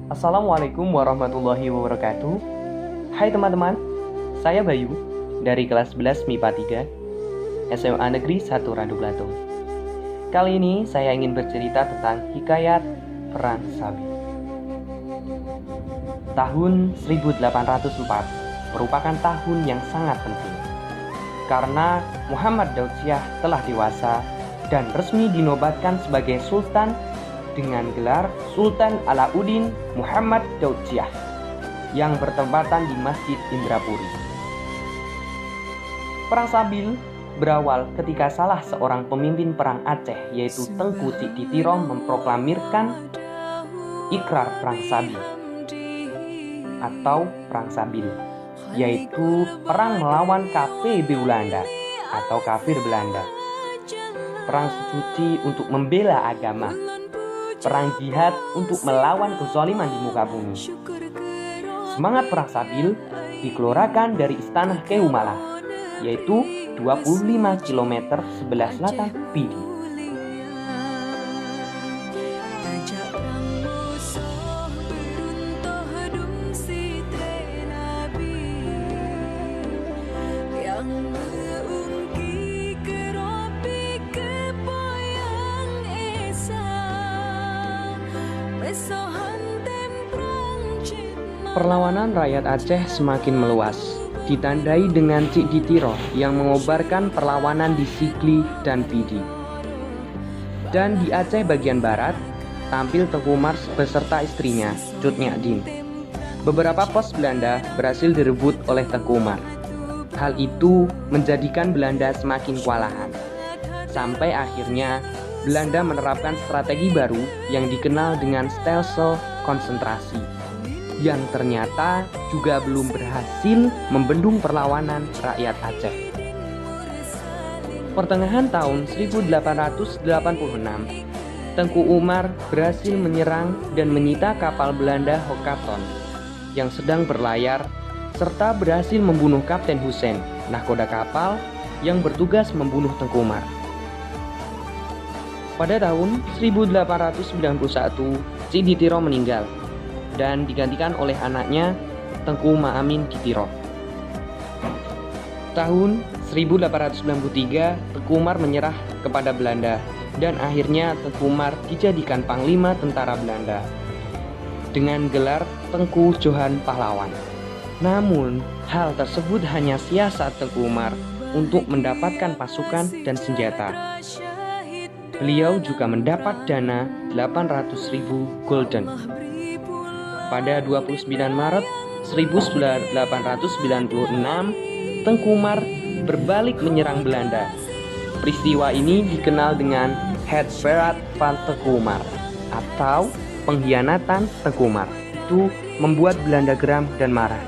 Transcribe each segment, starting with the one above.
Assalamualaikum warahmatullahi wabarakatuh. Hai teman-teman, saya Bayu dari kelas 11 MIPA 3 SMA Negeri 1 Randu Belatung. Kali ini saya ingin bercerita tentang hikayat Perang Sabil. Tahun 1804 merupakan tahun yang sangat penting karena Muhammad Daud Syah telah dewasa dan resmi dinobatkan sebagai Sultan dengan gelar Sultan Alauddin Muhammad Daud Syah yang bertempatan di Masjid Indrapuri. Perang Sabil berawal ketika salah seorang pemimpin perang Aceh yaitu Tengku Cik Ditiro memproklamirkan ikrar Perang Sabil atau Perang Sabil, yaitu perang melawan KP Belanda atau kafir Belanda. Perang suci untuk membela agama, perang jihad untuk melawan kezaliman di muka bumi. Semangat Perang Sabil dikeluarkan dari Istana Keumalah, yaitu 25 km sebelah selatan Pidi. Perlawanan rakyat Aceh semakin meluas, ditandai dengan Cik Ditiro yang mengobarkan perlawanan di Sigli dan Pidi. Dan di Aceh bagian barat, tampil Tengku Umar beserta istrinya, Cut Nyadin. Beberapa pos Belanda berhasil direbut oleh Tengku Umar. Hal itu menjadikan Belanda semakin kewalahan. Sampai akhirnya Belanda menerapkan strategi baru yang dikenal dengan stelsel konsentrasi, yang ternyata juga belum berhasil membendung perlawanan rakyat Aceh. Pertengahan tahun 1886, Tengku Umar berhasil menyerang dan menyita kapal Belanda Hokaton yang sedang berlayar, serta berhasil membunuh Kapten Hussein, nahkoda kapal yang bertugas membunuh Tengku Umar. Pada tahun 1891, Cik Ditiro meninggal dan digantikan oleh anaknya Tengku Maamin Ditiro. Tahun 1893, Tengku Umar menyerah kepada Belanda dan akhirnya Tengku Umar dijadikan Panglima Tentara Belanda dengan gelar Tengku Johan Pahlawan. Namun, hal tersebut hanya siasat Tengku Umar untuk mendapatkan pasukan dan senjata. Beliau juga mendapat dana 800.000 gulden. Pada 29 Maret 1896, Tengku Umar berbalik menyerang Belanda. Peristiwa ini dikenal dengan Heetverat van Tengku Umar atau pengkhianatan Tengku Umar. Itu membuat Belanda geram dan marah.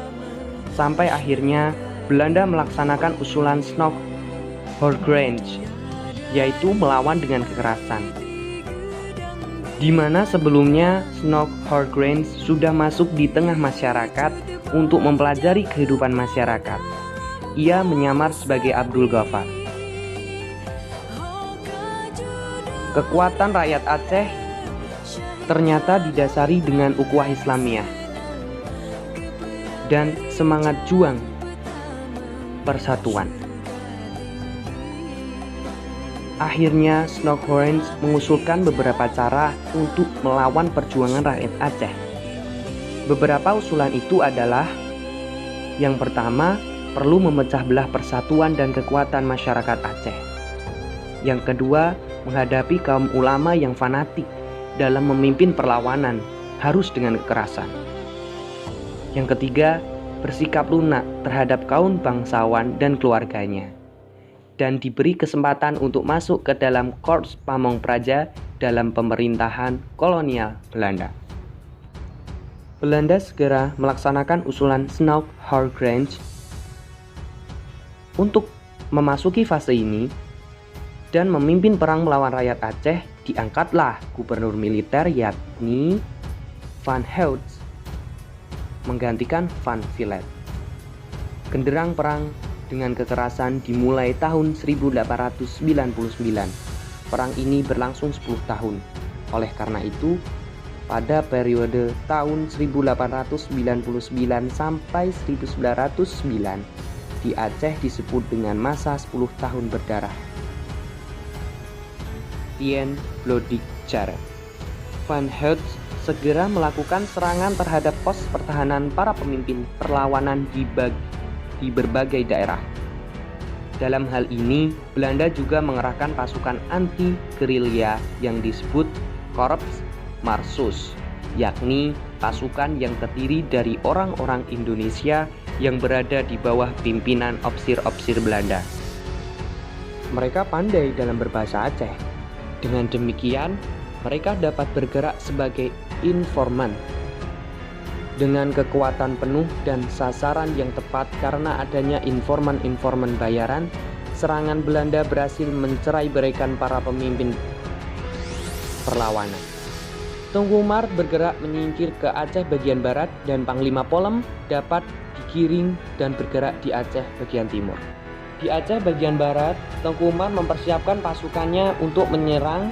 Sampai akhirnya Belanda melaksanakan usulan Snoek-Horgrange, yaitu melawan dengan kekerasan. Di mana sebelumnya Snoek-Horgrange sudah masuk di tengah masyarakat untuk mempelajari kehidupan masyarakat. Ia menyamar sebagai Abdul Ghaffar. Kekuatan rakyat Aceh ternyata didasari dengan ukhuwah Islamiyah dan semangat juang persatuan. Akhirnya Snoek-Horgrange mengusulkan beberapa cara untuk melawan perjuangan rakyat Aceh. Beberapa usulan itu adalah: yang pertama, perlu memecah belah persatuan dan kekuatan masyarakat Aceh. Yang kedua, menghadapi kaum ulama yang fanatik dalam memimpin perlawanan harus dengan kekerasan. Yang ketiga, bersikap lunak terhadap kaum bangsawan dan keluarganya, dan diberi kesempatan untuk masuk ke dalam Korps Pamong Praja dalam pemerintahan kolonial Belanda. Belanda segera melaksanakan usulan Snoek-Horgrange. Untuk memasuki fase ini dan memimpin perang melawan rakyat Aceh, diangkatlah gubernur militer yakni Van Heut menggantikan Van Vliet. Genderang perang dengan kekerasan dimulai tahun 1899. Perang ini berlangsung 10 tahun. Oleh karena itu, pada periode tahun 1899 sampai 1909 di Aceh disebut dengan masa 10 tahun berdarah. Tien Blodik Jar. Van Heut segera melakukan serangan terhadap pos pertahanan para pemimpin perlawanan di berbagai daerah. Dalam hal ini, Belanda juga mengerahkan pasukan anti-gerilya yang disebut Korps Marsus, yakni pasukan yang terdiri dari orang-orang Indonesia yang berada di bawah pimpinan opsir-opsir Belanda. Mereka pandai dalam berbahasa Aceh. Dengan demikian, mereka dapat bergerak sebagai informan dengan kekuatan penuh dan sasaran yang tepat. Karena adanya informan-informan bayaran, serangan Belanda berhasil mencerai-beraikan para pemimpin perlawanan. Tengku Umar bergerak menyingkir ke Aceh bagian barat dan Panglima Polem dapat digiring dan bergerak di Aceh bagian timur. Di Aceh bagian barat, Tengku Umar mempersiapkan pasukannya untuk menyerang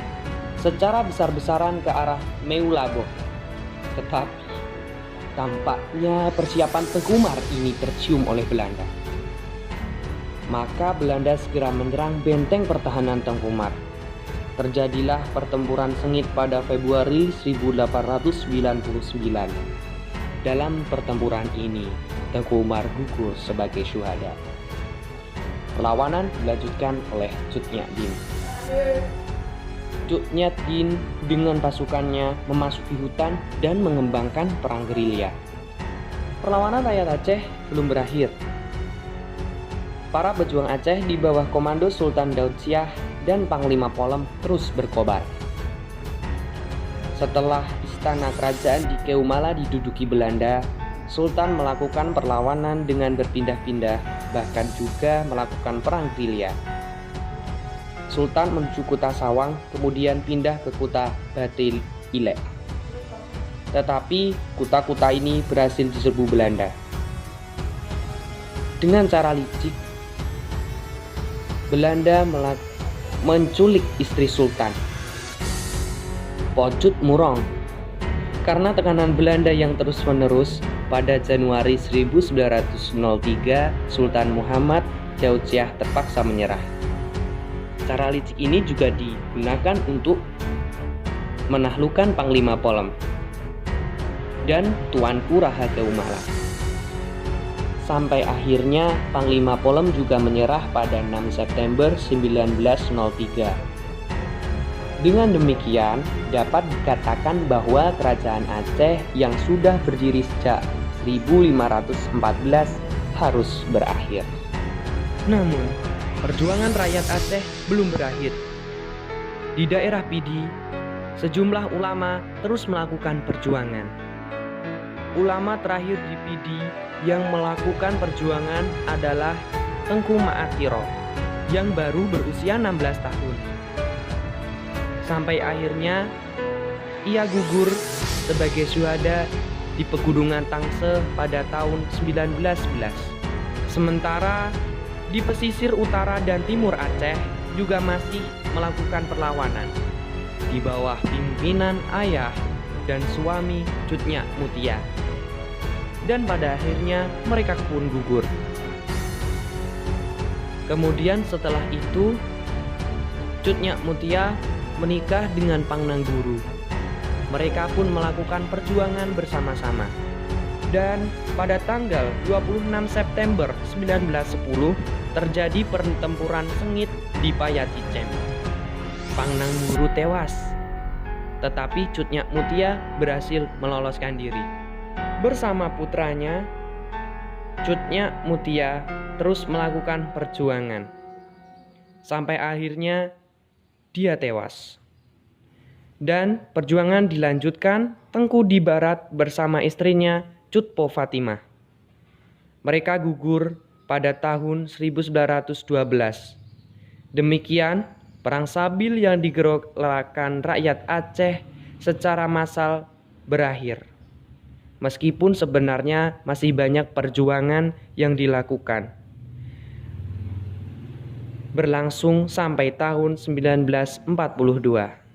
secara besar-besaran ke arah Meulaboh. Tetapi tampaknya persiapan Tengku Umar ini tercium oleh Belanda. Maka Belanda segera menyerang benteng pertahanan Tengku Umar. Terjadilah pertempuran sengit pada Februari 1899. Dalam pertempuran ini, Tengku Umar gugur sebagai syuhada. Perlawanan dilanjutkan oleh Cut Nyak Dien. Cut Nyak Dien dengan pasukannya memasuki hutan dan mengembangkan perang gerilya. Perlawanan rakyat Aceh belum berakhir. Para pejuang Aceh di bawah komando Sultan Daud Syah dan Panglima Polem terus berkobar. Setelah istana kerajaan di Keumala diduduki Belanda, Sultan melakukan perlawanan dengan berpindah-pindah, bahkan juga melakukan perang gerilya. Sultan menuju Kuta Sawang, kemudian pindah ke Kuta Batil Ilek. Tetapi kuta-kuta ini berhasil diserbu Belanda. Dengan cara licik, Belanda menculik istri Sultan, Pocut Murong. Karena tekanan Belanda yang terus-menerus, pada Januari 1903 Sultan Muhammad Daud Syah terpaksa menyerah. Cara licik ini juga digunakan untuk menaklukkan Panglima Polem dan Tuanku Raha Keumala. Sampai akhirnya Panglima Polem juga menyerah pada 6 September 1903. Dengan demikian, dapat dikatakan bahwa Kerajaan Aceh yang sudah berdiri sejak 1514 harus berakhir. Namun, perjuangan rakyat Aceh belum berakhir. Di daerah Pidi, sejumlah ulama terus melakukan perjuangan. Ulama terakhir di Pidi yang melakukan perjuangan adalah Tengku Maatiro yang baru berusia 16 tahun. Sampai akhirnya ia gugur sebagai syuhada di Pegunungan Tangsel pada tahun 1911. Sementara di pesisir utara dan timur Aceh juga masih melakukan perlawanan di bawah pimpinan ayah dan suami Cut Nyak Mutia. Dan pada akhirnya mereka pun gugur. Kemudian setelah itu Cut Nyak Mutia menikah dengan Pangnangguru. Mereka pun melakukan perjuangan bersama-sama. Dan pada tanggal 26 September 1910 terjadi pertempuran sengit di Payacicem. Pangnangguru tewas, tetapi Cut Nyak Mutia berhasil meloloskan diri. Bersama putranya, Cut Nyak Mutia terus melakukan perjuangan. Sampai akhirnya dia tewas. Dan perjuangan dilanjutkan Tengku di barat bersama istrinya Cutpo Fatimah. Mereka gugur pada tahun 1912. Demikian perang Sabil yang digerakkan rakyat Aceh secara massal berakhir. Meskipun sebenarnya masih banyak perjuangan yang dilakukan. Berlangsung sampai tahun 1942.